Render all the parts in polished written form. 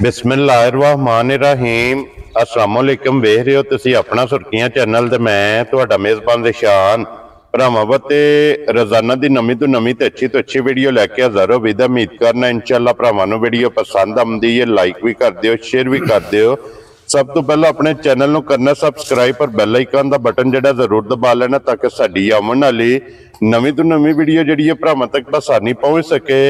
बिस्मिल्लाहिर्रहमानिर्रहीम अस्सलाम वालेकुम। वेख रहे हो तुसी अपना सुर्खियां चैनल ते मैं तुहाडा मेज़बान दिशान भरावां वते रोजाना दी नवीं तो नवीं ते अच्छी वीडियो लैके हाज़र हो। विद उम्मीद करना इंशाअल्लाह भरावां नूं वीडियो पसंद आउंदी है। लाइक भी कर दिओ, शेयर भी कर दिओ। सब तो पहला अपने चैनल नूं करना सबसक्राइब पर बैल आइकन दा बटन जिहड़ा जरूर दबा लेना ताकि साडी आउण वाली नवीं तो नवीं वीडियो जिहड़ी है भरावां तक आसानी पहुंच सके।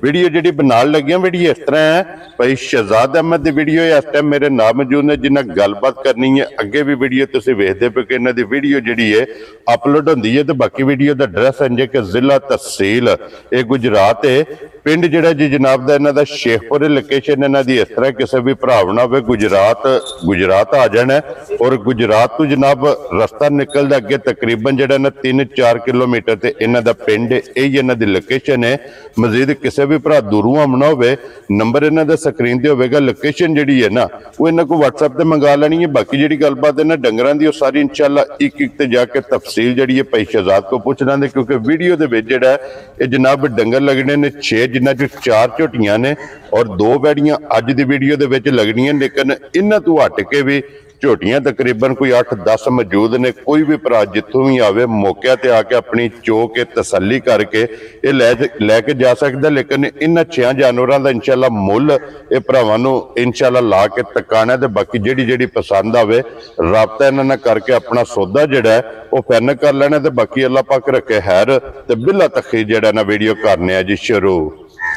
वीडियो जिहड़ी बनाण लगियां वीडियो इस तरह है भाई शहजाद अहमद दी वीडियो इस टाइम मेरे नाल मौजूद ने जिन्हां गलबात करनी है। अगे भी वीडियो तुसीं वेखदे पे कि इन्हां दी वीडियो जिहड़ी है अपलोड हुंदी है। तो बाकी वीडियो दा एड्रैस है कि जिला तहसील ये गुजरात है, पिंड जिहड़ा जी जनाब दा इन्हां दा शेखपुर लोकेशन इन्हां दी। इस तरह किसी भी भराव ना होवे गुजरात आ जाना और गुजरात तो जनाब रस्ता निकलदा अगे तकरीबन जिहड़ा ना 3-4 किलोमीटर ते इन्हां दा पिंड यही इन्हां दी लोकेशन है। मजीद किसी भी भरा दूरों आना होवे नंबर इन्हां दा स्क्रीन ते होवेगा। लोकेशन जिहड़ी है ना वो इन्हां को WhatsApp ते मंगा लेनी है। बाकी जिहड़ी गलबात है ना डंगरां दी सारी इंशाअल्लाह एक ते जाके तफसील जिहड़ी है भाई शहजाद को पूछ लांदे क्योंकि वीडियो दे विच जिहड़ा है जनाब डंगर लगने ने 6 जिन्हां चों 4 झोटियां ने और 2 बैड़ियां अज दी वीडियो दे विच लगणियां। लेकिन इन्हां तो हट के भी झोटियां तकरीबन कोई 8-10 मौजूद ने। कोई भी भरा जिथों भी आवे मौके ते आके अपनी चो के तसल्ली करके ये लैके जा सकदा। लेकिन इन्हां 6 जानवरां दा इंशाअल्लाह मुल ये भरावां नूं इंशाअल्लाह ला के तकाना ते बाकी जिहड़ी पसंद आवे राबता इन्हां नाल करके अपना सौदा जिहड़ा है वो फाइनल कर लेना। ते बाकी अल्लाह पाक रखे खैर ते बिला तखीर जिहड़ा ना वीडियो करने आ जी शुरू।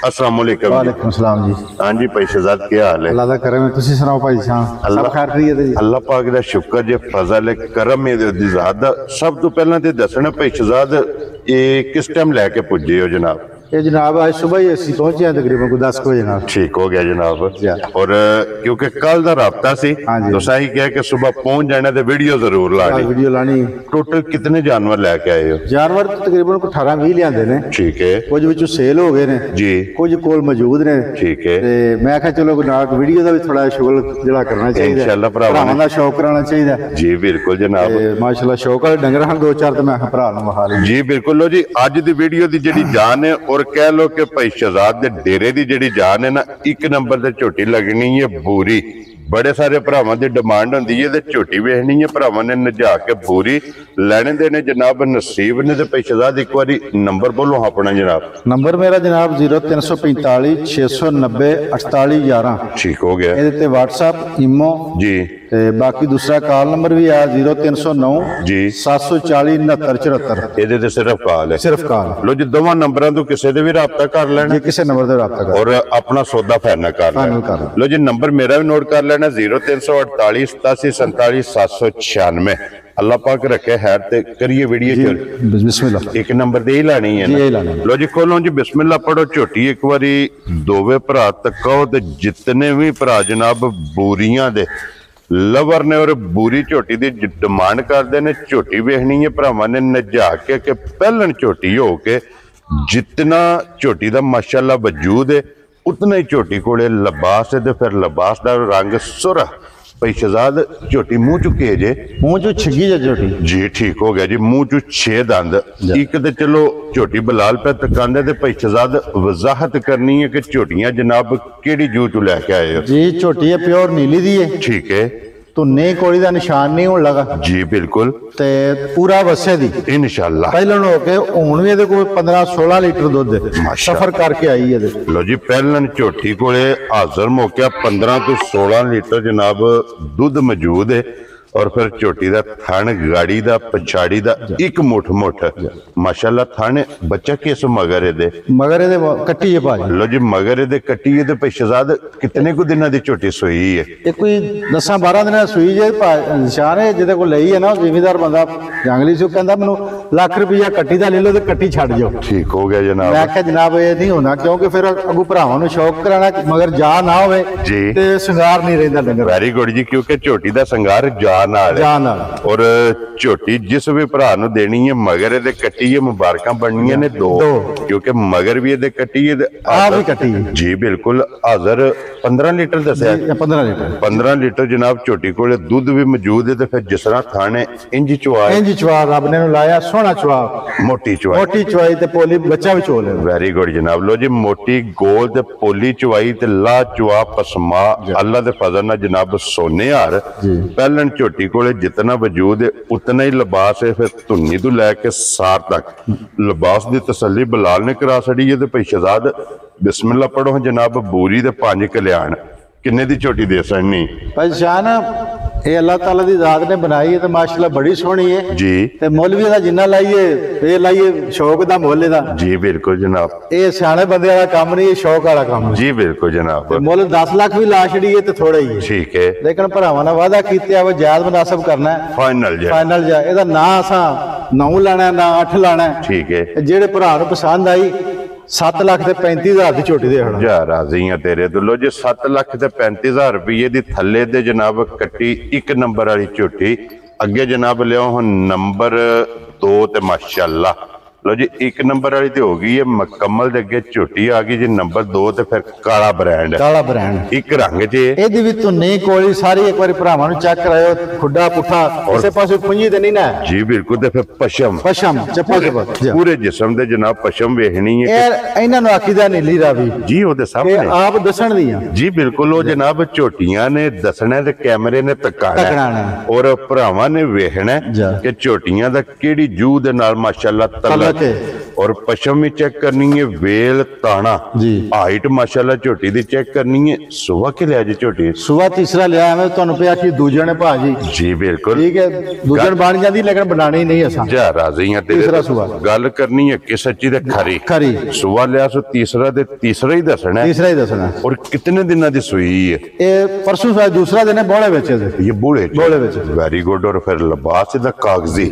अस्सलाम वालेकुम। वालेकुम सलाम जी। हाँ जी भाई शहजाद क्या हाल है? अल्लाह दा करम है, तुसी सुनाओ भाई साहब? सब खैर खैरियत है जी? अल्लाह पाक दा शुक्र जे फजल है करम है दी ज़ात दा। सब तो पहला ते दसना भाई शहजाद ये किस टाइम लैके पुजे हो जनाब? ये जनाब आज सुबह ही असी पहुंचे हैं तकरीबन को 10 बजे जनाब। ठीक हो गया जनाब। और क्योंकि कल दा राब्ता सी तो सही कहा कि सुबह पहुंच जाना ते वीडियो जरूर लानी। वीडियो लानी। टोटल कितने जानवर लेके आए हो? जानवर तकरीबन को 18-20 लियांदे ने। ठीक है। कुछ विचों सेल हो गए ने जी, कुछ कोल मौजूद ने। ठीक है। ते मैं कहा चलो नाल वीडियो दा भी थोड़ा शुगल जिहड़ा करना चाहिए इंशाअल्लाह भरावां दा शौक कराना चाहिए जी। बिल्कुल जनाब माशाल्लाह शौक वाले डंगर हन 2-4 ते मैं भरा नूं वहा ली जी। बिल्कुल लो जी अज दी वीडियो दी जिहड़ी जान है और कह लो कि भाई शहजाद दे डेरे दी जिहड़ी जान है ना एक नंबर ते झोटी लगनी है बूरी। बड़े सारे भरावां दी डिमांड हुंदी है ते झोटी वेखनी है भरावां ने नजा के बूरी लैने देने जनाब नसीब ने। ते भाई शहजाद एक बारी नंबर बोलो अपना जनाब। नंबर मेरा जनाब 0345 690 4811। ठीक हो गया। ये ते WhatsApp इमो जी ते बाकी दूसरा कॉल नंबर भी है 0309 जी 740 6974। ये ते सिर्फ कॉल है? सिर्फ कॉल। लो जी दोवां नंबरां तो किसी दे भी राब्ता कर लेना, किसी नंबर से राब्ता कर और अपना सौदा फाइनल कर लेना। लो जी नंबर मेरा भी नोट कर लेना 0348 87 47 796। अल्लाह पाक रखे खैर ते करिए वीडियो बिस्मिल्लाह। एक नंबर दे ही लानी है ना? लो जी खोलो जी बिस्मिल्लाह पढ़ो झोटी एक बारी दोवे भरा तको ते जितने भी भरा जनाब बूरियां दे लवर ने और बूरी झोटी की डिमांड करते हैं। झोटी वेखनी है भरावां ने नजा के पहलन झोटी हो के जितना झोटी का माशाअल्लाह वजूद है उतना ही झोटी कोले लिबास है। तो फिर लिबास का रंग सुरा भाई शहजाद झोटी मुंह चुके जे मुंह चो छिगी जा झोटी जी। ठीक हो गया जी। मुंह चो 6 दंद एक ते चलो झोटी बलाल पे तकांदे ते भाई शहजाद वजाहत करनी है कि झोटियां जनाब केड़ी जू चो लैके आए हो जी? झोटी है प्योर नीली दी है। ठीक है। तो ने कोड़ी दा निशान नहीं होने लगा जी। बिल्कुल। ते पूरा बसे दी इंशाअल्लाह पहलन हो के हुण भी इहदे कोल 15-16 लीटर दुध सफर करके आई है। लो जी पहलन झोटी कोले हाजिर मौका 15 तो 16 लीटर जनाब दुध मौजूद है। और फिर झोटी का थन गाड़ी का पछाड़ी का एक मुठ माशाअल्लाह थन बच्चा किस मगर ये कट्टी है भाई। लो जी मगर ये कट्टी है। तो शहजाद कितने को दिनों की झोटी सोई है? ये कोई 10-12 दिन सुई जे निशान है जिहदे कोल लई है ना जिमीदार बंदा जंगली से कहंदा मैनू लाख रुपया कट्टी दा ले लो तो कट्टी छड़ जाओ। ठीक हो गया जनाब। मैं आख्या जनाब ये नहीं होना क्योंकि फिर अगू भरावां नूं शौक कराना मगर जा ना होवे ते सिंगार नहीं रहिंदा डंगर। वेरी गुड जी क्योंकि झोटी का सिंगार जा ਨਾਲ ਜਾਨ ਨਾਲ। ਔਰ ਝੋਟੀ ਜਿਸ ਵੀ ਭਰਾ ਨੂੰ ਦੇਣੀ ਹੈ ਮਗਰ ਇਹਦੇ ਕੱਟੀ ਹੈ, ਮੁਬਾਰਕਾਂ ਬਣਨੀਆਂ ਨੇ ਦੋ, ਕਿਉਂਕਿ ਮਗਰ ਵੀ ਇਹਦੇ ਕੱਟੀ ਹੈ ਆ ਵੀ ਕੱਟੀ ਜੀ ਬਿਲਕੁਲ ਹਾਜ਼ਰ 15 ਲੀਟਰ ਦੱਸਿਆ 15 ਲੀਟਰ 15 ਲੀਟਰ ਜਨਾਬ ਝੋਟੀ ਕੋਲੇ ਦੁੱਧ ਵੀ ਮੌਜੂਦ ਹੈ। ਤੇ ਫਿਰ ਜਿਸ ਤਰ੍ਹਾਂ ਥਾਣੇ ਇੰਜ ਚਵਾ ਇੰਜ ਚਵਾ ਰੱਬ ਨੇ ਨੂੰ ਲਾਇਆ ਸੋਹਣਾ ਚਵਾ, ਮੋਟੀ ਚਵਾ, ਮੋਟੀ ਚਵਾਈ ਤੇ ਪੋਲੀ ਬੱਚਾ ਵੀ ਚੋ ਲੈ। ਵੈਰੀ ਗੁੱਡ ਜਨਾਬ। ਲੋ ਜੀ ਮੋਟੀ ਗੋਲ ਤੇ ਪੋਲੀ ਚਵਾਈ ਤੇ ਲਾ ਚਵਾ ਪਸਮਾ ਅੱਲਾ ਦੇ ਫਜ਼ਲ ਨਾਲ ਜਨਾਬ ਸੋਨੇ ਹਾਰ ਪਹਿਲਣ ਝੋਟੀ ਕੋਲੇ ਜਿਤਨਾ ਵਜੂਦ ਹੈ ਉਤਨਾ ਹੀ ਲਿਬਾਸ ਹੈ। ਫਿਰ ਧੁੰਨੀ ਤੋਂ ਲੈ ਕੇ ਸਾਰ ਤੱਕ ਲਿਬਾਸ ਦੀ ਤਸੱਲੀ ਬਲਾਲ ਨੇ ਕਰਾ ਛੜੀ ਹੈ। ਤੇ ਭਾਈ ਸ਼ਹਜ਼ਾਦ ਬਿਸਮਿल्लाह ਪੜੋ ਜਨਾਬ। ਬੂਰੀ ਦੇ 5 ਕਲਿਆਣ ਕਿੰਨੇ ਦੀ ਝੋਟੀ ਦੇ ਸਣੀ ਭਾਈ ਸ਼ਾਨ ਇਹ ਅੱਲਾਹ ਤਾਲਾ ਦੀ ਜ਼ਾਤ ਨੇ ਬਣਾਈ ਹੈ ਤੇ ਮਾਸ਼ਾਅੱਲਾ ਬੜੀ ਸੋਹਣੀ ਹੈ ਜੀ। ਤੇ ਮੁੱਲ ਵੀ ਇਹਦਾ ਜਿੰਨਾ ਲਾਈਏ ਇਹ ਲਾਈਏ ਸ਼ੌਕ ਦਾ ਮੁੱਲ ਇਹਦਾ ਜੀ ਬਿਲਕੁਲ ਜਨਾਬ। ਇਹ ਸਿਆਣੇ ਬੰਦੇ ਵਾਲਾ ਕੰਮ ਨਹੀਂ, ਇਹ ਸ਼ੌਕ ਵਾਲਾ ਕੰਮ ਹੈ ਜੀ ਬਿਲਕੁਲ ਜਨਾਬ। ਤੇ ਮੁੱਲ 10 ਲੱਖ ਵੀ ਲਾ ਛੜੀਏ ਤੇ ਥੋੜਾ ਹੀ ਹੈ। ਠੀਕ ਹੈ ਲੇਕਿਨ ਭਰਾਵਾਂ ਨਾਲ ਵਾਅਦਾ ਕੀਤੇ ਆਵੇ ਜਾਇਜ਼ ਮੁਨਾਸਬ ਕਰਨਾ ਹੈ। ਫਾਈਨਲ ਜੀ ਫਾਈਨਲ ਜਾ ਇਹਦਾ ਨਾ ਅਸਾਂ 9 ਲੈਣਾ ਨਾ 8 ਲੈਣਾ। ਠੀਕ ਹੈ। ਜਿਹੜੇ ਭਰਾ ਨੂੰ ਪਸੰਦ ਆਈ 7 ਲੱਖ ਤੇ 35,000 ਦੀ ਝੋਟੀ ਦੇ ਹਣਾ ਜਾ ਰਾਜ਼ੀ ਆ ਤੇਰੇ ਤੋਂ। ਲੋ ਜੀ 7 ਲੱਖ ਤੇ 35,000 ਰੁਪਏ ਦੀ ਥੱਲੇ ਦੇ ਜਨਾਬ ਕੱਟੀ 1 ਨੰਬਰ ਵਾਲੀ ਝੋਟੀ। ਅੱਗੇ ਜਨਾਬ ਲਿਓ ਹੁਣ ਨੰਬਰ 2 ਤੇ ਮਾਸ਼ਾਅੱਲਾ। ਲੋ ਜੀ 1 ਨੰਬਰ ਵਾਲੀ ਤੇ ਹੋ ਗਈ ਹੈ ਮੁਕੰਮਲ। ਦੇ ਅੱਗੇ ਝੋਟੀ ਆ ਗਈ ਜੀ ਨੰਬਰ 2 ਤੇ ਫਿਰ ਕਾਲਾ ਬ੍ਰਾਂਡ, ਕਾਲਾ ਬ੍ਰਾਂਡ ਇੱਕ ਰੰਗ 'ਚ ਇਹਦੀ ਵੀ ਧੁੰਨੀ ਕੋਲੀ ਸਾਰੀ ਇੱਕ ਵਾਰੀ ਭਰਾਵਾਂ ਨੂੰ ਚੈੱਕ ਕਰਾਇਓ। ਖੁੱਡਾ ਪੁੱਠਾ ਕਿਸੇ ਪਾਸੇ ਪੁੰਜੀ ਤੇ ਨਹੀਂ ਨਾ ਜੀ ਬਿਲਕੁਲ। ਤੇ ਫਿਰ ਪਸ਼ਮ ਚੱਪਾ ਪੂਰੇ ਜਿਸਮ ਦੇ ਜਨਾਬ ਪਸ਼ਮ ਵੇਖਣੀ ਹੈ ਇਹ ਇਹਨਾਂ ਨੂੰ ਆਖੀਦਾ ਨੀਲੀ ਰਾਵੀ ਜੀ ਉਹਦੇ ਸਾਹਮਣੇ ਆਪ ਦੱਸਣ ਦੀਆਂ ਜੀ ਬਿਲਕੁਲ। ਉਹ ਜਨਾਬ ਝੋਟੀਆਂ ਨੇ ਦੱਸਣਾ ਤੇ ਕੈਮਰੇ ਨੇ ਤਕਾਣਾ ਔਰ ਭਰਾਵਾਂ ਨੇ ਵੇਖਣਾ ਕਿ ਝੋਟੀਆਂ ਦਾ ਕਿਹੜੀ ਜੂਹ ਦੇ ਨਾਲ ਮਾਸ਼ਾਅੱਲਾ ਤਲਕ ਔਰ ਪਸ਼ਮ ਵੀ ਚੈੱਕ ਕਰਨੀ ਹੈ, ਵੇਲ ਤਾਣਾ ਜੀ, ਹਾਈਟ ਮਾਸ਼ਾਅੱਲਾ ਝੋਟੀ ਦੀ ਚੈੱਕ ਕਰਨੀ ਹੈ। ਸੁਬਾ ਕੇ ਲਿਆ ਜੀ ਝੋਟੀ ਸੁਬਾ ਤੀਸਰਾ ਲਿਆ ਐਵੇਂ ਤੁਹਾਨੂੰ ਪਿਆ ਕਿ ਦੂਜੇ ਨੇ ਭਾਜੀ ਜੀ ਬਿਲਕੁਲ ਠੀਕ ਹੈ। ਦੂਜਣ ਬਣ ਜਾਂਦੀ ਲੇਕਿਨ ਬਣਾਣੀ ਨਹੀਂ ਅਸਾਂ ਜਾ ਰਾਜ਼ੀਆਂ ਤੀਸਰਾ ਸੁਬਾ ਗੱਲ ਕਰਨੀ ਹੈ ਕਿ ਸੱਚੀ ਤੇ ਖਰੀ ਸੁਬਾ ਲਿਆ ਸੋ ਤੀਸਰਾ ਦੇ ਤੀਸਰਾ ਹੀ ਦੱਸਣਾ ਔਰ ਕਿਤਨੇ ਦਿਨਾਂ ਦੀ ਸੂਈ ਹੈ ਇਹ ਪਰਸੋਂ ਸਾਇ ਦੂਸਰਾ ਦਿਨ ਹੈ ਬੋਲੇ ਵਿੱਚ ਇਹ ਬੋਲੇ ਵਿੱਚ ਵੈਰੀ ਗੁੱਡ। ਔਰ ਫਿਰ ਲਿਬਾਸ ਦਾ ਕਾਗਜ਼ੀ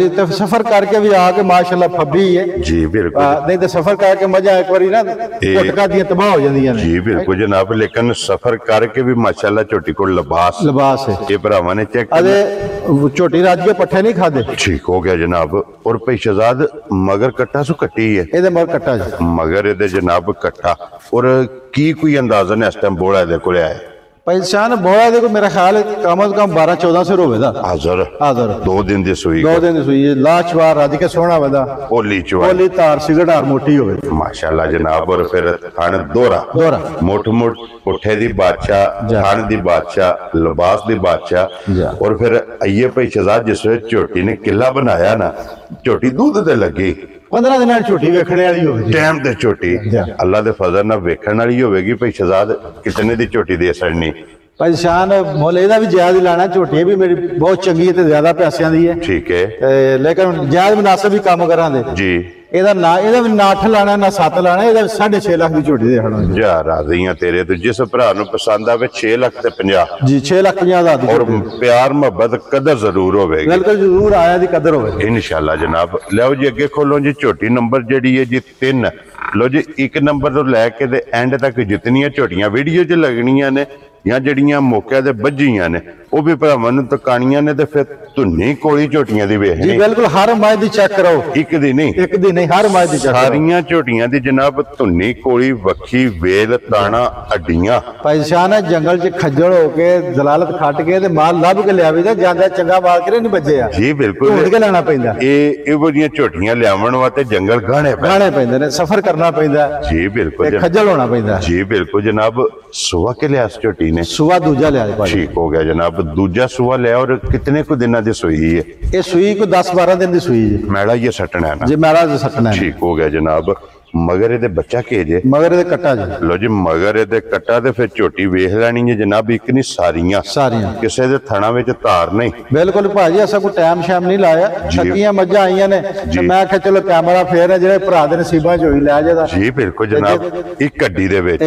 ਤੇ ਸਫਰ ਕਰਕੇ ਵੀ ਆ ਕੇ ਮਾਸ਼ਾਅੱਲਾ ਫੱਬੀ ਹੈ ਜੀ ਬਿਲकुल। नहीं तो सफर करके मजा एक बारी ना झटका दियां तबाह हो जांदियां ने जी बिल्कुल जनाब। लेकिन सफर करके भी माशाल्लाह छोटी को लिबास है ये भरावां ने चेक अरे छोटी रात के पट्ठे नहीं खादे ठीक हो गया जनाब। और भाई शहजाद मगर कट्टा सु कट्टी है ਇਹਦੇ ਮਗਰ ਕੱਟਾ ਜੀ मगर ਇਹਦੇ जनाब कट्टा। और की कोई अंदाजा ने इस टाइम बोला ਇਹਦੇ ਕੋਲੇ आए पहचान बोला देखो मेरा ख्याल है कम से कम 12-14 से रोवेदा हाजिर 2 दिन दी सुई 2 दिन दी सुई लाचवार राज के सोना वेदा ओली चवा ओली तार सिगड़ार मोटी होवे माशाल्लाह जनाब। और फिर थान दोरा मोट पुठे दी बादशाह थान दी बादशाह लिबास दी बादशाह। और फिर आइए भाई शहजाद जिस झोटी ने किला बनाया ना झोटी दूध ते लगी 15 दिन झोटी वेखने वाली होवे टाइम ते झोटी अल्लाह दे फजल नाल वेखण वाली होवेगी। भाई शहजाद कितने दी झोटी दे सड़नी पहचान मोल एदा भी जायज लाना। झोटी भी मेरी बहुत चंगी है ते ज्यादा पैसियां दी है ठीक है। लेकिन जायज मुनासिब भी काम करा दे जी। ਇਹਦਾ ਵੀ ਨਾ 8 ਲਾਣਾ ਨਾ 7 ਲਾਣਾ ਇਹਦਾ 6.5 ਲੱਖ ਦੀ ਝੋਟੀ ਦੇ ਹਣਾ ਜਾ ਰਾਜ਼ੀਆਂ ਤੇਰੇ ਤੋਂ। ਜਿਸ ਭਰਾ ਨੂੰ ਪਸੰਦ ਆਵੇ 6 ਲੱਖ ਤੇ 50 ਜੀ 6 ਲੱਖ 50 ਹਜ਼ਾਰ ਦੀ ਔਰ ਪਿਆਰ ਮੁਹੱਬਤ ਕਦਰ ਜ਼ਰੂਰ ਹੋਵੇਗੀ ਬਿਲਕੁਲ ਜ਼ਰੂਰ ਆਇਆ ਦੀ ਕਦਰ ਹੋਵੇਗੀ ਇਨਸ਼ਾਅੱਲਾ ਜਨਾਬ। ਲਿਆਓ ਜੀ ਅੱਗੇ ਖੋਲੋ ਜੀ ਝੋਟੀ ਨੰਬਰ ਜਿਹੜੀ ਹੈ ਜੀ 3। ਲੋ ਜੀ 1 ਨੰਬਰ ਤੋਂ ਲੈ ਕੇ ਤੇ ਐਂਡ ਤੱਕ ਜਿਤਨੀਆਂ ਝੋਟੀਆਂ ਵੀਡੀਓ 'ਚ ਲੱਗਣੀਆਂ ਨੇ ਜਾਂ ਜਿਹੜੀਆਂ ਮੌਕਿਆਂ ਤੇ ਵੱਜੀਆਂ ਨੇ ਉਹ ਵੀ ਭਰਾਵਾਂ ਨੂੰ ਤਕਾਣੀਆਂ ਨੇ ਤੇ ਫਿਰ ਧੁੰਨੀ ਕੋਲੀ ਝੋਟੀਆਂ ਦੀ ਵੇਖਣੀ ਜੀ ਬਿਲਕੁਲ ਹਰ ਮਾਝ ਦੀ ਚੈੱਕ ਕਰਾਓ। ਇੱਕ ਦੀ ਨਹੀਂ ਹਰ ਮਾਝ ਦੀ ਚੈੱਕ ਸਾਰੀਆਂ ਝੋਟੀਆਂ ਦੀ ਜਨਾਬ ਧੁੰਨੀ ਕੋਲੀ ਵੱਖੀ ਵੇਲ ਤਾਣਾ ਅੱਡੀਆਂ ਪਛਾਣ ਜੰਗਲ 'ਚ ਖੱਜਲ ਹੋ ਕੇ ਜ਼ਲਾਲਤ ਖੱਟ ਕੇ ਤੇ ਮਾਲ ਲੱਭ ਕੇ ਲਿਆਵੇ ਤਾਂ ਜਾਂਦਾ ਚੰਗਾ ਮਾਲ ਕਿਰੇ ਨਹੀਂ ਵੱਜਿਆ ਜੀ ਬਿਲਕੁਲ ਢੂੰਡ ਕੇ ਲੈਣਾ ਪੈਂਦਾ। ਇਹ ਇਹੋ ਜਿਹੀਆਂ ਝੋਟੀਆਂ ਲਿਆਉਣ ਵਾਸਤੇ ਜੰਗਲ ਗਾਣੇ ਪੈਂਦੇ ਨੇ ਸਫ਼ਰ ਕਰਨਾ ਪੈਂਦਾ ਜੀ ਬਿਲਕੁਲ ਖੱਜਲ ਹੋਣਾ ਪੈਂਦਾ ਜੀ ਬਿਲकुल जनाब। सुबह के लिया झोटी ने सुबह दूजा लिया ठीक हो गया जनाब। दूजा सुबह लिया और कितने को दिनों की सुई है ये सुई को 10-12 दिन की सुई है मैला ये सटना है ना जी मैला सटना है ठीक हो गया जनाब। मगर ਇਹਦੇ ਬੱਚਾ ਕੇ ਜੇ ਮਗਰ ਇਹਦੇ ਕੱਟਾ ਜੀ ਲੋ ਜੀ ਮਗਰ ਇਹਦੇ ਕੱਟਾ ਤੇ ਫਿਰ ਝੋਟੀ ਵੇਖ ਲੈਣੀ ਹੈ ਜਨਾਬ। ਇੱਕ ਨਹੀਂ ਸਾਰੀਆਂ ਕਿਸੇ ਦੇ ਥਣਾ ਵਿੱਚ ਧਾਰ ਨਹੀਂ ਬਿਲਕੁਲ ਭਾਜੀ ਅਸਾਂ ਕੋਈ ਟਾਈਮ ਸ਼ਾਮ ਨਹੀਂ ਲਾਇਆ। ਛੱਕੀਆਂ ਮੱਝਾਂ ਆਈਆਂ ਨੇ ਤੇ ਮੈਂ ਕਿਹਾ ਚਲੋ ਕੈਮਰਾ ਫੇਰ ਹੈ ਜਿਹੜੇ ਭਰਾ ਦੇ ਨਸੀਬਾਂ ਚ ਹੋਈ ਲੈ ਜਾਦਾ ਜੀ ਬਿਲਕੁਲ ਜਨਾਬ। ਇੱਕ ਗੱਡੀ ਦੇ ਵਿੱਚ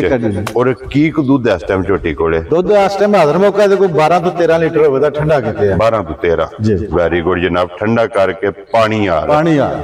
ਔਰ ਕੀ ਕੁ ਦੁੱਧ ਇਸ ਟਾਈਮ ਝੋਟੀ ਕੋਲੇ ਦੁੱਧ ਇਸ ਟਾਈਮ ਹਾਜ਼ਰ ਮੌਕਾ ਤੇ ਕੋਈ 12 ਤੋਂ 13 ਲੀਟਰ ਹੋਵੇ ਤਾਂ ਠੰਡਾ ਕੀਤੇ ਆ 12 ਤੋਂ 13 ਜੀ ਵੈਰੀ ਗੁੱਡ ਜਨਾਬ। ਠੰਡਾ ਕਰਕੇ ਪਾਣੀ ਆ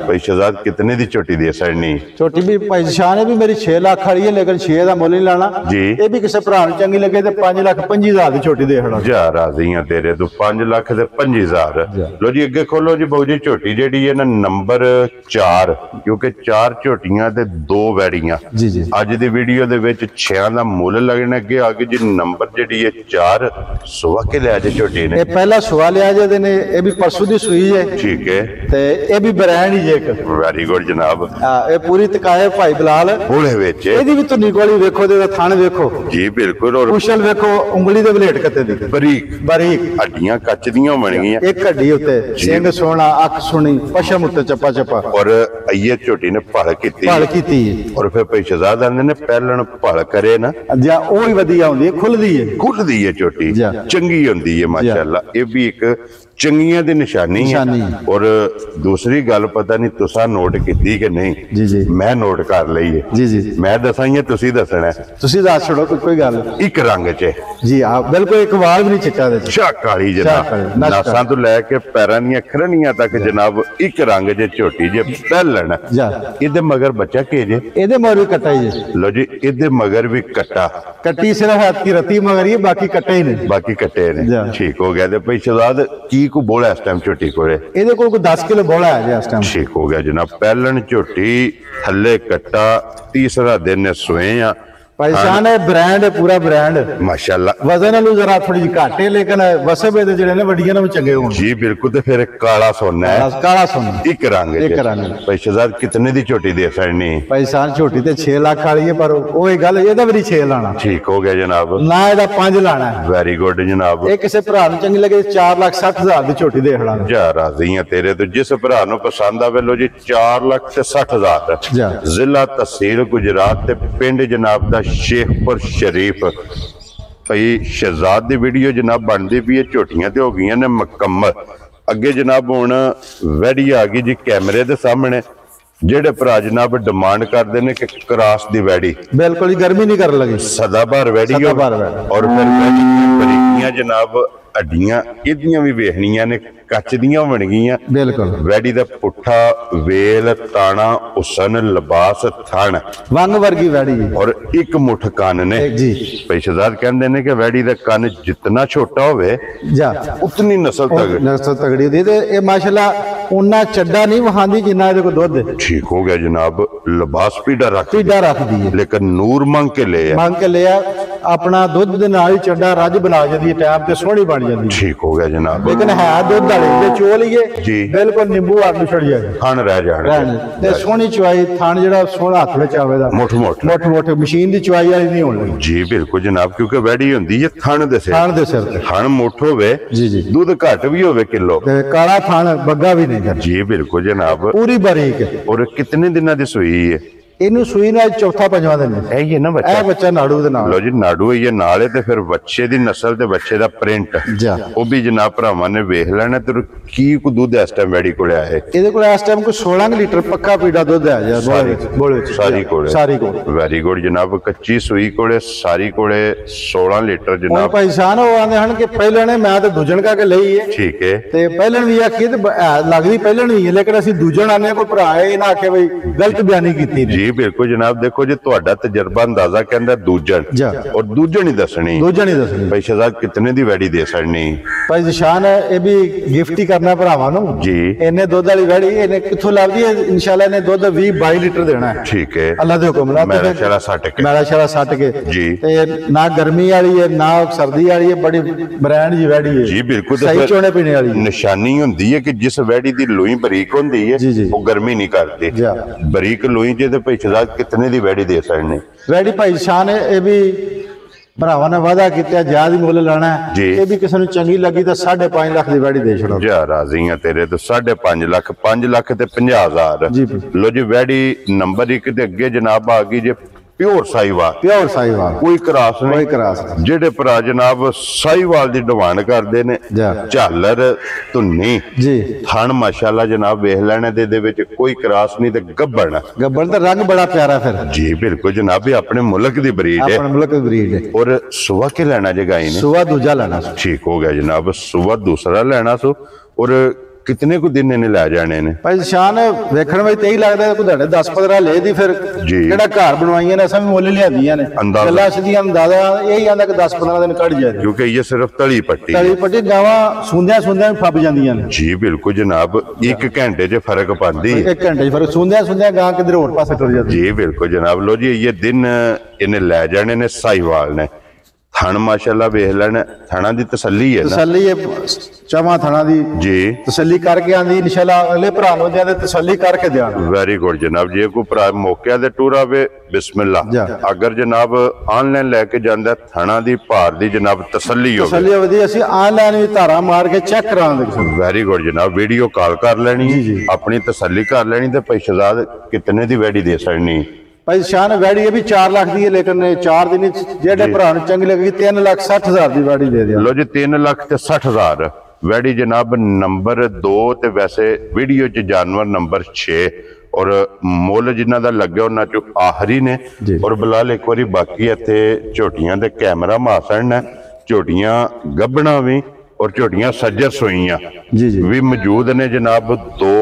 ਭਾਈ ਸ਼ਹਜ਼ਾਦ ਕਿਤਨੇ ਦੀ ਝੋਟੀ ਦੇ ਸੜਨੀ ਝੋਟੀ भी भाई शान है भी मेरी 6 लाख वाली है लेकिन 6 का मुल नहीं लाना जी। ये भी किसी भरा चंगी लगे तो 5,25,000 की छोटी दे खड़ा जा राजी हाँ तेरे तो 5 लाख ते 25,000। लो जी अगे खोलो जी बहु जी झोटी जी है ना नंबर 4 क्योंकि 4 झोटियां ते 2 वैड़ियां जी जी अज दी वीडियो दे विच 6 दा मुल लगने अगे आगे जी नंबर जी है 4 सुवा के लिया जी झोटी ने ये पहला सुवा लिया जे ने ये भी परसों दी सुई है ठीक है ते ये भी ब्रांड ही जे एक वेरी गुड जनाब ये पूरी तकाए भाई बिलाल होले विच ਇਹਦੀ ਵੀ ਧੁੰਨੀ ਕੋਲੀ ਵੇਖੋ ਤੇ ਥਣ ਵੇਖੋ जी बिल्कुल और ਕੁਸ਼ਲ ਵੇਖੋ ਉਂਗਲੀ ਦੇ ਬਲੇਟ ਕੱਤੇ ਦੀ ਬਰੀਕ ਬਾਰੀਕ हड्डियां कच दियां बन गई ਇੱਕ ਹੱਡੀ ਉੱਤੇ ਸਿੰਘ ਸੋਹਣਾ ਅੱਖ ਸੁਣੀ ਪਸ਼ਮ ਉੱਤੇ ਚੱਪਾ ਚੱਪਾ और अये झोटी ने भल की ਭਾਲ ਕੀਤੀ ਹੈ और फिर भाई शहजाद आंदे ने पहलन भल करे ना ਜਾਂ ਉਹ ਹੀ ਵਧੀਆ ਹੁੰਦੀ ਹੈ ਖੁੱਲਦੀ ਹੈ खुलदी है झोटी जी। चंगी होंदी है माशाअल्लाह ये भी एक चंगियां दी निशानी निशानी है है। और दूसरी गल पता नहीं तुसा नोट की कि नहीं जी जी मैं नोट कर ली है जी जी मैं दसा ही है तुसी दसना है ਤੁਸੀਂ ਦੱਸ ਛੜੋ ਕੋਈ ਗੱਲ एक रंग च ਜੀ ਆ ਬਿਲਕੁਲ ਇੱਕ ਵਾਲ ਵੀ ਨਹੀਂ ਚਿੱਟਾ ਦੇ ਚ शाह काली शाह जनाब काली, नश नासां तो लैके पैरां ਦੀਆਂ ਖਰਣੀਆਂ तक जनाब एक रंग च झोटी जे पहलन ਜਾ ਇਹਦੇ ਮਗਰ ਬੱਚਾ ਕੇ ਜੇ ਇਹਦੇ ਮੋਰ ਵੀ ਕੱਟਾ ਹੀ ਜੇ ਲੋ ਜੀ ਇਹਦੇ ਮਗਰ ਵੀ ਕੱਟਾ ਕੱਟੀ ਸਿਰਫ ਹੱਥ ਕੀ ਰਤੀ ਮਗਰ ਹੀ ਬਾਕੀ ਕੱਟੇ ਹੀ ਨੇ ਬਾਕੀ ਕੱਟੇ ਨੇ ਜਾ। ਠੀਕ ਹੋ ਗਿਆ ਤੇ ਭਾਈ ਸ਼ਹਜ਼ਾਦ ਕੀ ਕੋ ਬੋਲਾ ਇਸ ਟਾਈਮ ਝੋਟੀ ਕੋਲੇ ਇਹਦੇ ਕੋਲ ਕੋਈ 10 ਕਿਲੋ ਬੋਲਾ ਹੈ ਜੀ ਇਸ ਟਾਈਮ ਠੀਕ ਹੋ ਗਿਆ ਜਨਾਬ ਪਹਿਲਣ ਝੋਟੀ ਥੱਲੇ ਕੱਟਾ ਤੀਸਰਾ ਦਿਨ ਨੇ ਸੋਏ ਆ ਭਾਈ ਸ਼ਾਨ ਹੈ ਬ੍ਰਾਂਡ ਹੈ ਪੂਰਾ ਬ੍ਰਾਂਡ ਮਾਸ਼ਾਅੱਲਾ ਵਜ਼ਨ ਨਾਲੋਂ ਜ਼ਰਾ ਥੋੜੀ ਜਿਹੀ ਘੱਟ ਹੈ ਲੇਕਿਨ ਵਸਬੇ ਦੇ ਜਿਹੜੇ ਨੇ ਵੱਡੀਆਂ ਨਾਲ ਚੰਗੇ ਹੋਣ ਜੀ ਬਿਲਕੁਲ ਤੇ ਫਿਰ ਕਾਲਾ ਸੋਨਾ ਹੈ ਕਾਲਾ ਸੋਨਾ ਇੱਕ ਰੰਗ ਇੱਕ ਚ। ਰੰਗ। ਭਾਈ ਸ਼ਹਜ਼ਾਦ ਕਿਤਨੇ ਦੀ ਝੋਟੀ ਦੇ ਸੜਨੀ ਭਾਈ ਸ਼ਾਨ ਛੋਟੀ ਤੇ 6 ਲੱਖ ਵਾਲੀ ਹੈ ਪਰ ਉਹ ਇਹ ਗੱਲ ਇਹਦਾ ਵੀ 6 ਲਾਣਾ ਠੀਕ ਹੋ ਗਿਆ ਜਨਾਬ ਨਾ ਇਹਦਾ 5 ਲਾਣਾ ਹੈ। ਵੈਰੀ ਗੁੱਡ ਜਨਾਬ ਇਹ ਕਿਸੇ ਭਰਾ ਨੂੰ ਚੰਗੀ ਲੱਗੇ 4,60,000 ਦੀ ਝੋਟੀ ਦੇ ਖੜਾਂਗੇ ਜਾ ਰਾਜ਼ੀ ਆ ਤੇਰੇ ਤੋਂ ਜਿਸ ਭਰਾ ਨੂੰ ਪਸੰਦ ਆਵੇ ਲੋ ਜੀ 4,60,000 ਜਾ। ਜ਼ਿਲ੍ਹਾ ਤਹਿਸੀਲ ਗੁਜਰਾਤ ਤੇ ਪਿੰਡ ਜਨਾਬ ਦਾ ਸ਼ੇਖਪੁਰ ਸ਼ਰੀਫ ਭਾਈ ਸ਼ਹਜ਼ਾਦ ਦੀ ਵੀਡੀਓ ਜਨਾਬ ਬਣਦੀ ਵੀ ਇਹ ਝੋਟੀਆਂ ਤੇ ਹੋ ਗਈਆਂ ਨੇ ਮੁਕੰਮਲ ਅੱਗੇ ਜਨਾਬ ਹੁਣ ਵੈੜੀ ਆ ਗਈ ਜੀ ਕੈਮਰੇ ਦੇ ਸਾਹਮਣੇ ਜਿਹੜੇ ਭਰਾ ਜਨਾਬ ਡਿਮਾਂਡ ਕਰਦੇ ਨੇ ਕਿ ਕਰਾਸ ਦੀ ਵੈੜੀ ਬਿਲਕੁਲ ਹੀ ਗਰਮੀ ਨਹੀਂ ਕਰਨ ਲੱਗੀ ਸਦਾਬਹਾਰ ਵੈੜੀ ਹੋਵੇ ਸਦਾਬਹਾਰ ਵੈੜੀ। ਔਰ ਫਿਰ ਵੈੜੀ ਦੀਆਂ ਬਰੀਕੀਆਂ ਜਨਾਬ ਹੱਡੀਆਂ ਇਹਦੀਆਂ ਵੀ ਵੇਖਣੀਆਂ ਨੇ ਕੱਚ ਦੀਆਂ ਬਣ ਗਈਆਂ ਬਿਲਕੁਲ ਵੈੜੀ ਦਾ ਪੁੱਠਾ ਵੇਲ ਤਾਣਾ ਉਸਨ ਲਿਬਾਸ ਥਣ ਵੰਗ ਵਰਗੀ ਵੈੜੀ ਜੀ। ਔਰ ਇੱਕ ਮੁੱਠ ਕੰਨ ਨੇ ਜੀ ਭਾਈ ਸ਼ਹਜ਼ਾਦ ਕਹਿੰਦੇ ਨੇ ਕਿ ਵੈੜੀ ਦਾ ਕੰਨ ਜਿੰਨਾ ਛੋਟਾ ਹੋਵੇ ਜਾ ਉਤਨੀ ਨਸਲ ਤੱਕ ਨਸਲ ਤਗੜੀ ਦੀ ਤੇ ਇਹ ਮਾਸ਼ਾਅੱਲਾ ਉਹਨਾਂ ਚੱਡਾ ਨਹੀਂ ਵਹਾਂਦੀ ਜਿੰਨਾ ਇਹਦੇ ਕੋਲ ਦੁੱਧ ਹੈ। ਠੀਕ ਹੋ ਗਿਆ ਜਨਾਬ ਲਿਬਾਸ ਪੀੜਾ ਰੱਖ ਪੀਡਾ ਰੱਖਦੀ ਹੈ ਲੇਕਿਨ ਨੂਰ ਮੰਗ ਕੇ ਲੈ ਆ ਮੰਗ ਕੇ ਲਿਆ ਆਪਣਾ ਦੁੱਧ ਦੇ ਨਾਲ ਹੀ ਚੱਡਾ ਰੱਜ ਬਣਾ ਜਾਂਦੀ ਹੈ ਟਾਈਮ ਤੇ ਸੋਹਣੀ ਬਣ ਜਾਂਦੀ ਹੈ ਠੀਕ ਹੋ ਗਿਆ ਜਨਾਬ ਲੇਕਿਨ ਹੈ ਦੁੱਧ ਵਾਲੀ ਜੇ ਚੋ ਲਈਏ ਜੀ। ਬਿਲਕੁਲ ਨਿੰਬੂ ਆਲੂ ਛੜ ਜਾਏ ਥਣ ਰਹਿ ਜਾਣਗੇ ਤੇ ਸੋਹਣੀ ਚੁਆਈ ਥਣ ਜਿਹੜਾ ਸੋਹਣਾ ਹੱਥ ਵਿੱਚ ਆਵੇਗਾ ਮੁੱਠ ਮੁੱਠ ਮੋਟ ਮੋਟ ਮਸ਼ੀਨ ਦੀ ਚੁਆਈ ਵਾਲੀ ਨਹੀਂ ਹੋਣ ਲੱਗੀ ਜੀ ਬਿਲਕੁਲ ਜਨਾਬ ਕਿਉਂਕਿ ਵੈੜੀ ਹੁੰਦੀ ਹੈ ਥਣ ਦੇ ਸਿਰ ਥਣ ਦੇ ਸਿਰ ਤੇ ਥਣ ਮੁੱਠ ਹੋਵੇ ਜੀ ਜੀ ਦੁੱਧ ਘੱਟ ਵੀ ਹੋਵੇ ਕਿਲੋ ਤੇ ਕਾਲਾ ਥਣ ਬੱਗਾ ਵੀ ਨਹੀਂ ਕਰਦਾ ਜੀ ਬਿਲकुल जनाब ਪੂਰੀ ਬਰੀਕ ਹੈ। और कितने दिनों की सुई है ਇਹਨੂੰ ਸੂਈ ਨਾਲ ਚੌਥਾ ਪੰਜਵਾਂ ਦਿਨ ਹੈ। है ये ना ਇਹ बच्चा ਬੱਚਾ ਨਾੜੂ ਦੇ ਨਾਲ लो जी नाडू है ये नाले ते फिर बच्चे दी नस्ल ते बच्चे दा प्रिंट ਜਾ वो भी जनाब भरावां ने वेख लेना ते की को दूध इस टाइम वैड़ी कोले आए ਇਹਦੇ ਕੋਲ ਇਸ ਟਾਈਮ ਕੋਈ 16 ਕੁ ਲੀਟਰ ਪੱਕਾ ਪੀੜਾ ਦੁੱਧ ਹੈ ਜਾਂ ਬੋਲੇ ਵਿੱਚ सारी कोले ਸਾਰੀ ਕੋਲ वेरी गुड जनाब कच्ची सुई कोले सारी कोले 16 लीटर ਹੁਣ जनाब ਭਾਈ ਸਾਨ ਉਹ ਆਂਦੇ ਹਨ ਕਿ ਪਹਿਲਾਂ ਨੇ ਮੈਂ ਤਾਂ ਦੂਜਣ ਕਾ ਕੇ ਲਈ ਹੈ ठीक है ਤੇ ਪਹਿਲਣ ਵੀ ਆਖੀ ਤੇ ਲੱਗਦੀ ਪਹਿਲਣ ਵੀ ਹੈ ਲੇਕਿਨ ਅਸੀਂ ਦੂਜਣ ਆਨੇ ਕੋਈ ਭਰਾ ਇਹ ਨਾ ਆਖੇ ਬਈ ਗਲਤ ਬਿਆਨੀ ਕੀਤੀ ਨੇ जी बिल्कुल जनाब देखो जी ਤੁਹਾਡਾ ਤਜਰਬਾ ਅੰਦਾਜ਼ਾ ਕਹਿੰਦਾ ਦੂਜਣ ਜਾ और ਦੂਜਣ ਹੀ ਦੱਸਣੀ ਦੂਜਣ ਹੀ ਦੱਸਣੀ ਭਾਈ ਸ਼ਹਜ਼ਾਦ ਕਿਤਨੇ ਦੀ ਵੈੜੀ ਦੇ ਸੜਨੀ ਭਾਈ ਨਿਸ਼ਾਨ ਹੈ ਇਹ ਵੀ ਗਿਫਟ ਹੀ ਕਰਨਾ ਭਰਾਵਾਂ ਨੂੰ ਜੀ ਇਹਨੇ ਦੁੱਧ ਵਾਲੀ ਵੜੀ ਇਹਨੇ ਕਿੱਥੋਂ ਲੱਭਦੀ ਹੈ ਇਨਸ਼ਾਅੱਲਾ ਇਹਨੇ ਦੁੱਧ 20-22 ਲੀਟਰ ਦੇਣਾ ਹੈ ठीक है ਅੱਲਾ ਦੇ ਹੁਕਮ ਨਾਲ मेरा चला सट के ਮੈਲਾ ਸ਼ਰਾ ਸੱਟ ਕੇ जी ਤੇ ਨਾ ਗਰਮੀ ਵਾਲੀ ਹੈ ਨਾ ਸਰਦੀ ਵਾਲੀ ਹੈ ਬੜੀ ਬ੍ਰਾਂਡ ਜੀ ਵੜੀ ਹੈ ਜੀ ਬਿਲਕੁਲ ਤੇ ਸਹੀ ਫਿਰ ਚੋਣੇ ਪੀਣੇ ਵਾਲੀ ਹੈ। ਨਿਸ਼ਾਨੀ ਹੁੰਦੀ ਹੈ ਕਿ ਜਿਸ ਵੈੜੀ ਦੀ ਲੋਈ ਬਰੀਕ ਹੁੰਦੀ ਹੈ ਜੀ, ਜੀ। ਉਹ ਗਰਮੀ ਨਹੀਂ ਕਰਦੀ ਜੀ। ਬਰੀਕ ਲੋਈ ਜੇ ਤੇ ਭਾਈ ਸ਼ਹਜ਼ਾਦ ਕਿਤਨੇ ਦੀ ਵੈੜੀ ਦੇ ਸਕਦੇ ਵੈੜੀ ਭਾਈ ਸ਼ਾਨ ਹੈ ਇਹ ਵੀ ਭਰਾਵਾਂ ਨੇ ਵਾਅਦਾ ਕੀਤਾ ਜਿਆਦਾ ਮੁੱਲ ਲਾਣਾ ਹੈ। ਜੀ। ਇਹ ਵੀ ਕਿਸੇ ਨੂੰ ਚੰਗੀ ਲੱਗੀ ਤਾਂ 5.5 ਲੱਖ ਦੀ ਵੈੜੀ ਦੇ ਛੜੋ ਜਾ ਰਾਜ਼ੀ ਆ ਤੇਰੇ ਤੋਂ 5.5 ਲੱਖ 5 ਲੱਖ ਤੇ 50,000 ਜੀ। ਲੋ ਜੀ ਵੈੜੀ ਨੰਬਰ 1 ਤੇ ਅੱਗੇ ਜਨਾਬ ਆ ਗਈ ਜੇ ਪਿਓਰ ਸਾਈਵਾਲ ਪਿਓਰ ਸਾਈਵਾਲ ਕੋਈ ਕਰਾਸ ਕੋਈ ਨਹੀਂ ਕਰਾਸ ਜਿਹੜੇ ਭਰਾ ਜਨਾਬ ਸਾਈਵਾਲ ਦੀ ਡਿਮਾਂਡ ਕਰਦੇ ਨੇ ਜਾ। ਝਾਲਰ ਧੁੰਨੀ ਜੀ ਥਣ ਮਾਸ਼ਾਅੱਲਾ ਜਨਾਬ ਵੇਖ ਲੈਣੇ ਦੇ ਵਿੱਚ ਕੋਈ ਕਰਾਸ ਨਹੀਂ ਤੇ ਗੱਬਣ ਗੱਬੜ ਦਾ ਰੰਗ ਬੜਾ ਪਿਆਰਾ ਫਿਰ ਜੀ ਬਿਲਕੁਲ ਜਨਾਬ ਇਹ ਆਪਣੇ ਮੁਲਕ ਦੀ ਬਰੀਡ ਹੈ ਆਪਣੇ ਮੁਲਕ ਦੀ ਬਰੀਡ ਹੈ और सुबह के लेना जगाई ने ਸੁਆ ਦੂਜਾ ਲੈਣਾ ठीक हो गया जनाब सुबह दूसरा लेना सो और ਕਿੰਨੇ ਕੁ ਦਿਨ ਇਹਨੇ ਲੈ ਜਾਣੇ ਨੇ ਭਾਈ ਨਿਸ਼ਾਨ ਵੇਖਣ ਵਿੱਚ ਤੇ ਹੀ ਲੱਗਦਾ ਕੋਈ ਤੁਹਾਡੇ 10-15 ਲੈ ਦੀ ਫਿਰ ਜੀ। ਕਿਹੜਾ ਘਰ ਬਣਵਾਈਆਂ ਨੇ ਅਸਾਂ ਵੀ ਮੁੱਲ ਲਿਆਂਦੀਆਂ ਨੇ ਅੰਦਾਜ਼ਾ। ਗੱਲਾਂ ਸਿੱਧੀਆਂ ਅੰਦਾਜ਼ਾ ਇਹੀ ਆਂਦਾ ਕਿ 10-15 ਦਿਨ ਕੱਢ ਜਾਏ ਕਿਉਂਕਿ ਇਹ ਸਿਰਫ ਤਲੀ ਪੱਟੀ ਤਲੀ ਪੱਟੀ ਗਾਵਾਂ ਸੁੰਦਿਆਂ ਵੀ ਫੱਬ ਜਾਂਦੀਆਂ ਨੇ ਜੀ ਬਿਲਕੁਲ ਜਨਾਬ 1 ਘੰਟੇ 'ਚ ਫਰਕ ਪਾਉਂਦੀ 1 ਘੰਟੇ 'ਚ ਫਿਰ ਸੁੰਦਿਆਂ ਗਾਂ ਕਿਧਰ ਹੋਰ ਪਾਸੇ ਟੁਰ ਜਾਂਦੀ ਜੀ ਬਿਲਕੁਲ ਜਨਾਬ। ਲੋ ਜੀ ਇਹ ਦਿਨ ਇਹਨੇ ਲੈ ਜਾਣੇ ਨੇ ਸਾਹੀਵਾਲ ਨੇ ਥਣ ਮਾਸ਼ਾਅੱਲਾ ਵੇਖ ਲੈਣ ਥਣਾ ਦੀ ਤਸੱਲੀ ਹੈ ਨਾ ਤਸੱਲੀ ਇਹ ਚਵਾਂ ਥਣਾ ਦੀ ਜੀ ਤਸੱਲੀ ਕਰਕੇ ਆਂਦੀ ਇਨਸ਼ਾਅੱਲਾ ਅਗਲੇ ਭਰਾ ਨੂੰ ਦਿਆਂ ਤੇ ਤਸੱਲੀ ਕਰਕੇ ਦਿਆਂ ਵੈਰੀ ਗੁੱਡ ਜਨਾਬ। ਜੇ ਕੋਈ ਭਰਾ ਮੌਕਿਆਂ ਦੇ ਟੂਰ ਆਵੇ ਬਿਸਮਿਲ੍ਲਾ ਜਾ। ਅਗਰ ਜਨਾਬ ਆਨਲਾਈਨ ਲੈ ਕੇ ਜਾਂਦਾ ਥਣਾ ਦੀ ਭਾਰ ਦੀ ਜਨਾਬ ਤਸੱਲੀ ਹੋਵੇ ਤਸੱਲੀ ਵਧੀ ਅਸੀਂ ਆਨਲਾਈਨ ਵੀ ਧਾਰਾ ਮਾਰ ਕੇ ਚੈੱਕ ਕਰਾਂਗੇ ਵੈਰੀ ਗੁੱਡ ਜਨਾਬ। ਵੀਡੀਓ ਕਾਲ ਕਰ ਲੈਣੀ ਆਪਣੀ ਤਸੱਲੀ ਕਰ ਲੈਣੀ ਤੇ ਭਾਈ ਸ਼ਹਜ਼ਾਦ ਕਿਤਨੇ ਦੀ ਵੈੜੀ ਦੇ ਸਕਣੀ ਭਾਈ ਸ਼ਾਨ ਵੈੜੀ ਇਹ ਵੀ 4 ਲੱਖ ਦੀ ਹੈ ਲੇਕਿਨ 4 ਦਿਨ ਜਿਹੜੇ ਭਰਾ ਨੂੰ ਚੰਗੀ ਲੱਗੀ 3,60,000 ਦੀ ਵੈੜੀ ਦੇ ਦਿਆਂ ਲੋ ਜੀ 3,60,000 ਵੈੜੀ ਜਨਾਬ ਨੰਬਰ 2 ਤੇ ਵੈਸੇ ਵੀਡੀਓ 'ਚ ਜਾਨਵਰ ਨੰਬਰ 6 ਔਰ ਮੁੱਲ ਜਿਨ੍ਹਾਂ ਦਾ ਲੱਗਿਆ ਉਹਨਾਂ 'ਚੋਂ ਆਖਰੀ ਨੇ ਔਰ ਬਲਾਲ ਇੱਕ ਵਾਰੀ ਬਾਕੀ ਇੱਥੇ ਝੋਟੀਆਂ ਦੇ ਕੈਮਰਾ ਮਾਸਣ ਨੇ ਝੋਟੀਆਂ ਗੱਭਣਾ ਵੀ ਔਰ ਝੋਟੀਆਂ ਸੱਜਰ ਸੋਈਆਂ ਜੀ ਵੀ ਮੌਜੂਦ ਨੇ ਜਨਾਬ 2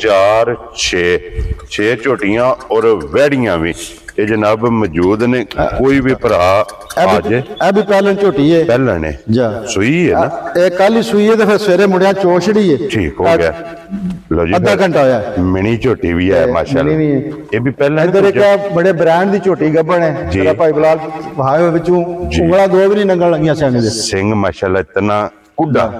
4 6 ਝੋਟੀਆਂ ਔਰ ਵੈੜੀਆਂ ਵੀ ਇਹ ਜਨਾਬ ਮੌਜੂਦ ਨੇ ਕੋਈ ਵੀ ਭਰਾ ਆ ਜੇ ਇਹ ਵੀ ਪਹਿਲਾਂ ਝੋਟੀ ਹੈ ਪਹਿਲਾਂ ਨੇ ਜਾ ਸੂਈ ਹੈ ਨਾ ਇਹ ਕੱਲ ਹੀ ਸੂਈ ਹੈ ਤੇ ਫਿਰ ਸਵੇਰੇ ਮੁੰਡਿਆਂ ਚੋਛੜੀ ਹੈ ਠੀਕ ਹੋ ਗਿਆ ਲੋ ਜੀ ਅੱਧਾ ਘੰਟਾ ਹੋਇਆ ਮਿਨੀ ਝੋਟੀ ਵੀ ਹੈ ਮਾਸ਼ਾਅੱਲਾ ਮਿਨੀ ਵੀ ਹੈ। ਇਹ ਵੀ ਪਹਿਲਾਂ ਇਧਰ ਇੱਕ ਬੜੇ ਬ੍ਰਾਂਡ ਦੀ ਝੋਟੀ ਗੱਭਣ ਹੈ ਜਿਹੜਾ ਭਾਈ ਬਲਾਲ ਭਾਏ ਵਿੱਚੋਂ ਉਂਗਲਾਂ 2 ਵੀ ਨਹੀਂ ਨੰਗਣ ਲੱਗੀਆਂ ਸਿੰਘ ਦੇ ਸਿੰਘ ਮਾਸ਼ਾਅੱਲਾ ਇਤਨਾ ਕੁੱਡਾ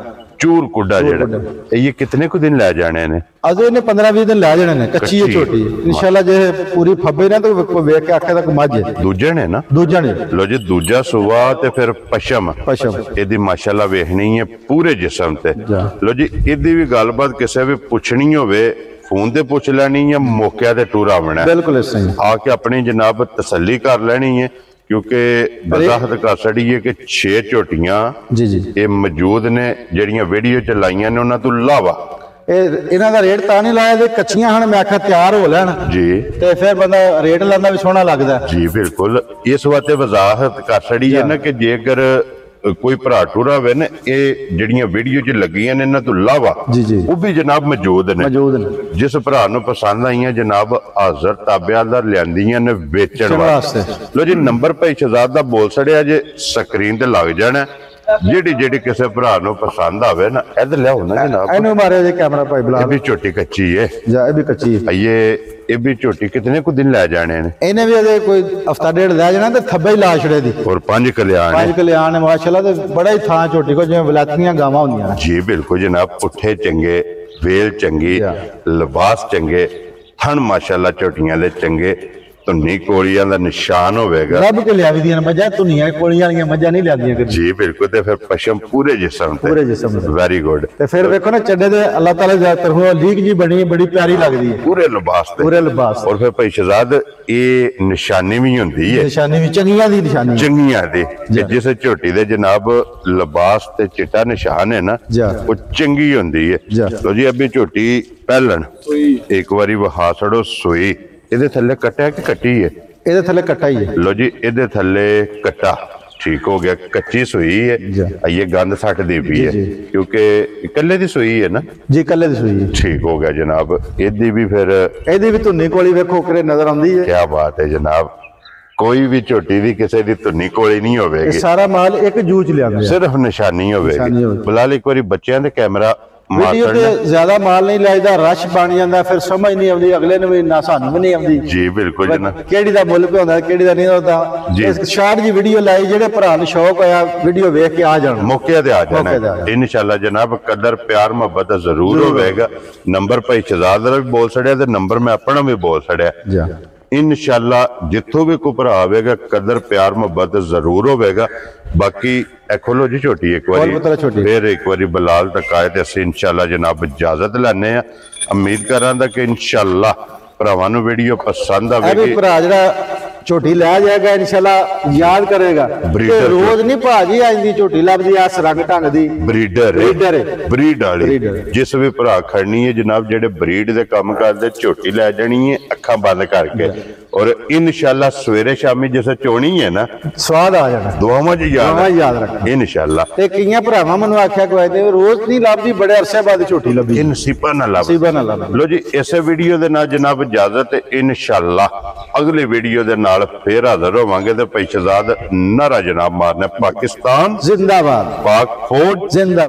ਚੂਰ ਕੁੱਡਾ ਜਿਹੜਾ ਇਹ ਕਿਤਨੇ ਕੁ ਦਿਨ ਲੈ ਜਾਣੇ ਨੇ ਅਜੇ ਇਹਨੇ 15-20 ਦਿਨ ਲੈ ਜਾਣੇ ਨੇ ਕੱਚੀ ਹੈ ਝੋਟੀ ਇਨਸ਼ਾਅੱਲਾ ਜੇ ਪੂਰੀ ਫੱਬੇ ਨਾ ਤਾਂ ਵੇਖ ਕੇ ਆਖੇ ਤੱਕ ਮੱਝ ਹੈ ਦੂਜੇ ਨੇ ਨਾ ਦੂਜਾ ਨੇ ਲੋ ਜੀ ਦੂਜਾ ਸੂਆ ਤੇ ਫਿਰ ਪਸ਼ਮ ਪਸ਼ਮ ਇਹਦੀ ਮਾਸ਼ਾਅੱਲਾ ਵੇਖਣੀ ਹੈ ਪੂਰੇ ਜਿਸਮ ਤੇ ਲੋ ਜੀ ਇਹਦੀ ਵੀ ਗੱਲਬਾਤ ਕਿਸੇ ਵੀ ਪੁੱਛਣੀ ਹੋਵੇ ਫੋਨ ਤੇ ਪੁੱਛ ਲੈਣੀ ਜਾਂ ਮੌਕਿਆਂ ਤੇ ਟੂਰ ਆਵਣਾ ਬਿਲਕੁਲ ਇਸ ਤਰ੍ਹਾਂ ਆ ਕੇ ਆਪਣੀ ਜਨਾਬ ਤਸੱਲੀ ਕਰ ਲੈਣੀ ਹੈ ਕਿਉਂਕਿ ਵਜ਼ਾਹਤ ਕਰ ਛੜੀ ਹੈ ਕਿ 6 ਝੋਟੀਆਂ ਜੀ ਇਹ ਮੌਜੂਦ ਨੇ ਜਿਹੜੀਆਂ ਵੀਡੀਓ ਚ ਲਾਈਆਂ ਨੇ ਉਹਨਾਂ ਤੋਂ ਇਲਾਵਾ ਇਹ ਇਹਨਾਂ ਦਾ ਰੇਟ ਤਾਂ ਨਹੀਂ ਲਾਇਆ ਜੇ ਕੱਚੀਆਂ ਹਨ ਮੈਂ ਆਖਿਆ ਤਿਆਰ ਹੋ ਲੈਣ ਜੀ ਤੇ ਫਿਰ ਬੰਦਾ ਰੇਟ ਲਾਉਂਦਾ ਵੀ ਸੋਹਣਾ ਲੱਗਦਾ ਜੀ ਬਿਲਕੁਲ ਇਸ ਵਾਸਤੇ ਵਜ਼ਾਹਤ ਕਰ ਛੜੀ ਹੈ ਨਾ ਕਿ ਜੇਕਰ ਕੋਈ ਭਰਾ ਟੂਰਾ ਹੋਵੇ ਨਾ ਇਹ ਜਿਹੜੀਆਂ ਵੀਡੀਓ 'ਚ ਲੱਗੀਆਂ ਨੇ ਇਹਨਾਂ ਤੋਂ ਇਲਾਵਾ ਜੀ ਉਹ ਵੀ ਜਨਾਬ ਮੌਜੂਦ ਨੇ ਜਿਸ ਭਰਾ ਨੂੰ ਪਸੰਦ ਆਈਆਂ ਜਨਾਬ ਹਾਜ਼ਰ ਤਾਬਿਆਦਾਰ ਲਿਆਂਦੀਆਂ ਨੇ ਵੇਚਣ ਵਾਸਤੇ ਲੋ ਜੀ ਨੰਬਰ ਭਾਈ ਸ਼ਹਜ਼ਾਦ ਦਾ ਬੋਲ ਛੜਿਆ ਜੇ ਸਕਰੀਨ ਤੇ ਲੱਗ ਜਾਣਾ ਜਿਹੜੀ ਕਿਸੇ ਭਰਾ ਨੂੰ ਪਸੰਦ ਆਵੇ ਨਾ ਇੱਧਰ ਲਿਆਓ ਨਾ ਜਨਾਬ ਇਹਨੂੰ ਮਾਰਿਆ ਜੇ ਕੈਮਰਾ ਭਾਈ ਬੁਲਾ ਇਹ ਵੀ ਝੋਟੀ ਕੱਚੀ ਹੈ ਜਾ ਇਹ ਵੀ ਕੱਚੀ ਹੈ ਇਹ ਵੀ ਝੋਟੀ ਕਿਤਨੇ ਕੁ ਦਿਨ ਲੈ ਜਾਣੇ ਨੇ ਇਹਨੇ ਵੀ ਅਜੇ ਕੋਈ ਹਫਤਾ ਡੇਢ ਲੈ ਜਾਣਾ ਤੇ ਥੱਬੇ ਹੀ ਲਾ ਛੜੇ ਦੀ ਔਰ 5 ਕਲਿਆਣ 5 ਕਲਿਆਣ ਹੈ ਮਾਸ਼ਾਅੱਲਾ ਤੇ ਬੜਾ ਹੀ ਥਾਂ ਝੋਟੀ ਕੋ ਜਿਵੇਂ ਵਲਾਤੀਆਂ ਗਾਵਾਂ ਹੁੰਦੀਆਂ ਜੀ ਬਿਲਕੁਲ ਜਨਾਬ ਪੁੱਠੇ ਚੰਗੇ ਵੇਲ ਚੰਗੀ ਲਿਬਾਸ ਚੰਗੇ ਥਣ ਮਾਸ਼ਾਅੱਲਾ ਝੋਟੀਆਂ ਦੇ ਚੰਗੇ ਧੁੰਨੀ ਕੋਲੀਆਂ ਦਾ ਨਿਸ਼ਾਨ ਹੋਵੇਗਾ ਰੱਬ ਕੇ ਲਿਆਵੀ ਦੀਆਂ ਮੱਝਾਂ ਧੁੰਨੀਆਂ ਕੋਲੀਆਂ ਵਾਲੀਆਂ ਮੱਝਾਂ ਨਹੀਂ ਲਿਆਂਦੀਆਂ ਕਦੇ ਜੀ ਬਿਲਕੁਲ ਤੇ ਫਿਰ ਪਸ਼ਮ ਪੂਰੇ ਜਿਸਮ ਤੇ ਵੈਰੀ ਗੁੱਡ ਤੇ ਫਿਰ ਵੇਖੋ ਨਾ ਚੱਡੇ ਦੇ ਅੱਲਾਹ ਤਾਲਾ ਦੀ ਤਰਫੋਂ ਲੀਕ ਜੀ ਬਣੀ ਬੜੀ ਪਿਆਰੀ ਲੱਗਦੀ ਹੈ ਪੂਰੇ ਲਿਬਾਸ ਔਰ ਫਿਰ ਭਾਈ ਸ਼ਹਜ਼ਾਦ ਇਹ ਨਿਸ਼ਾਨੀ ਵੀ ਹੁੰਦੀ ਹੈ ਨਿਸ਼ਾਨੀ ਵੀ ਚੰਗੀਆਂ ਦੀ ਨਿਸ਼ਾਨੀ ਚੰਗੀਆਂ ਦੀ ਜਿਸ ਝੋਟੀ ਦੇ ਜਨਾਬ ਲਿਬਾਸ ਤੇ ਚਿੱਟਾ ਨਿਸ਼ਾਨ ਹੈ ਨਾ ਉਹ ਚੰਗੀ ਹੁੰਦੀ ਹੈ ਲੋ ਜੀ ਅੱਬੀ ਝੋਟੀ ਪਹਿਲਣ ਇੱਕ ਵਾਰੀ ਵਹਾ ਛੜੋ ਸੋਈ ਇਹਦੇ ਥੱਲੇ ਕੱਟਿਆ ਕਿ ਕੱਟੀ ਹੈ ਇਹਦੇ ਥੱਲੇ ਕੱਟਾ ਹੀ ਹੈ ਲੋ ਜੀ ਇਹਦੇ ਥੱਲੇ ਕੱਟਾ ਠੀਕ ਹੋ ਗਿਆ ਕੱਚੀ ਸੂਈ ਹੈ ਇਹ ਗੰਦ ਸੱਟ ਦੀ ਵੀ ਹੈ ਕਿਉਂਕਿ ਇਕੱਲੇ ਦੀ ਸੂਈ ਹੈ ਨਾ ਜੀ ਇਕੱਲੇ ਦੀ ਸੂਈ ਠੀਕ ਹੋ ਗਿਆ ਜਨਾਬ ਇਹਦੀ ਵੀ ਫਿਰ ਇਹਦੀ ਵੀ ਧੁੰਨੀ ਕੋਲੀ ਵੇਖੋ ਕਿਰੇ ਨਜ਼ਰ ਆਉਂਦੀ ਹੈ ਕੀ ਬਾਤ ਹੈ ਜਨਾਬ ਕੋਈ ਵੀ ਝੋਟੀ ਦੀ ਕਿਸੇ ਦੀ ਧੁੰਨੀ ਕੋਲੀ ਨਹੀਂ ਹੋਵੇਗੀ ਸਾਰਾ ਮਾਲ ਇੱਕ ਜੂਚ ਲਿਆਂਦਾ ਸਿਰਫ ਨਿਸ਼ਾਨੀ ਹੋਵੇਗੀ ਬਲਾਲ ਇੱਕ ਵਾਰੀ ਬੱਚਿਆਂ ਦੇ ਕੈਮਰਾ ਵੀਡੀਓ ਤੇ ਜ਼ਿਆਦਾ ਮਾਲ ਨਹੀਂ ਲਾਈਦਾ ਰਸ਼ ਬਣ ਜਾਂਦਾ ਫਿਰ ਸਮਝ ਨਹੀਂ ਆਉਂਦੀ ਅਗਲੇ ਨੂੰ ਵੀ ਨਾ ਸਾਨੂੰ ਵੀ ਨਹੀਂ ਆਉਂਦੀ ਜੀ ਬਿਲਕੁਲ ਜਨਾਬ ਕਿਹੜੀ ਦਾ ਮੁੱਲ ਪਿਆਉਂਦਾ ਕਿਹੜੀ ਦਾ ਨਹੀਂ ਹੁੰਦਾ ਇਸ ਸ਼ਾਰਟ ਜੀ ਵੀਡੀਓ ਲਾਈ ਜਿਹੜੇ ਭਰਾ ਨੂੰ ਸ਼ੌਕ ਹੋਇਆ ਵੀਡੀਓ ਵੇਖ ਕੇ ਆ ਜਾਣ ਮੌਕੇ ਤੇ ਆ ਜਾਣਾ ਇਨਸ਼ਾਅੱਲਾ ਜਨਾਬ ਕਦਰ ਪਿਆਰ ਮੁਹੱਬਤ ਜ਼ਰੂਰ ਹੋਵੇਗਾ ਨੰਬਰ ਭਾਈ ਸ਼ਹਜ਼ਾਦ ਦਾ ਵੀ ਬੋਲ ਛੜਿਆ ਤੇ ਨੰਬਰ ਮੈਂ ਆਪਣਾ ਵੀ ਬੋਲ ਛੜਿਆ ਇਨਸ਼ਾਅੱਲਾ ਜਿੱਥੋਂ ਵੀ ਕੋਈ ਭਰਾ ਆਵੇਗਾ ਕਦਰ ਪਿਆਰ ਮੁਹੱਬਤ ਜ਼ਰੂਰ ਹੋਵੇਗਾ ਬਾਕੀ ਇਹ ਖੋਲੋ ਜੀ ਝੋਟੀ ਇੱਕ ਵਾਰੀ ਫਿਰ ਇੱਕ ਵਾਰੀ ਬਲਾਲ ਤੱਕ ਆਏ ਤੇ ਅਸੀਂ ਇਨਸ਼ਾਅੱਲਾ ਜਨਾਬ ਇਜਾਜ਼ਤ ਲੈਣੇ ਆ ਉਮੀਦ ਕਰਾਂਗਾ ਕਿ ਇਨਸ਼ਾਅੱਲਾ ਭਰਾਵਾਂ ਨੂੰ ਵੀਡੀਓ ਪਸੰਦ ਆਵੇਗੀ ਭਰਾ ਜਿਹੜਾ ਝੋਟੀ ਲੈ ਜਾਏਗਾ ਇਨਸ਼ਾਅੱਲਾ ਯਾਦ ਕਰੇਗਾ ਤੇ ਰੋਜ਼ ਨਹੀਂ ਭਾਜੀ ਆਂਦੀ ਝੋਟੀ ਲੱਭਦੀ ਆ ਸਰੰਗ ਢੰਗ ਦੀ ਬਰੀਡ ਵਾਲੀ ਜਿਸ ਵੀ ਭਰਾ ਖੜਨੀ ਹੈ ਜਨਾਬ ਜਿਹੜੇ ਬਰੀਡ ਦੇ ਕੰਮ ਕਰਦੇ ਝੋਟੀ ਲੈ ਜਾਣੀ ਹੈ ਅੱਖਾਂ ਬੰਦ ਕਰਕੇ और इंशाल्लाह सवेरे शामी जिसे चोनी है ना स्वाद आ जाना दुआवां च याद रखना इंशाल्लाह। ते कईयां भरावां मैनूं आख्या कोई ने रोज नहीं लभदी बड़े अरसे बाद झोटी लभी नसीबा ना लभ लो जी। इस वीडियो दे नाल जनाब इजाजत इंशाल्लाह अगली वीडियो दे नाल फिर हाजिर होवांगे ते भाई शहजाद नारा जनाब मारना पाकिस्तान जिंदाबाद पाक फौज जिंदाबाद।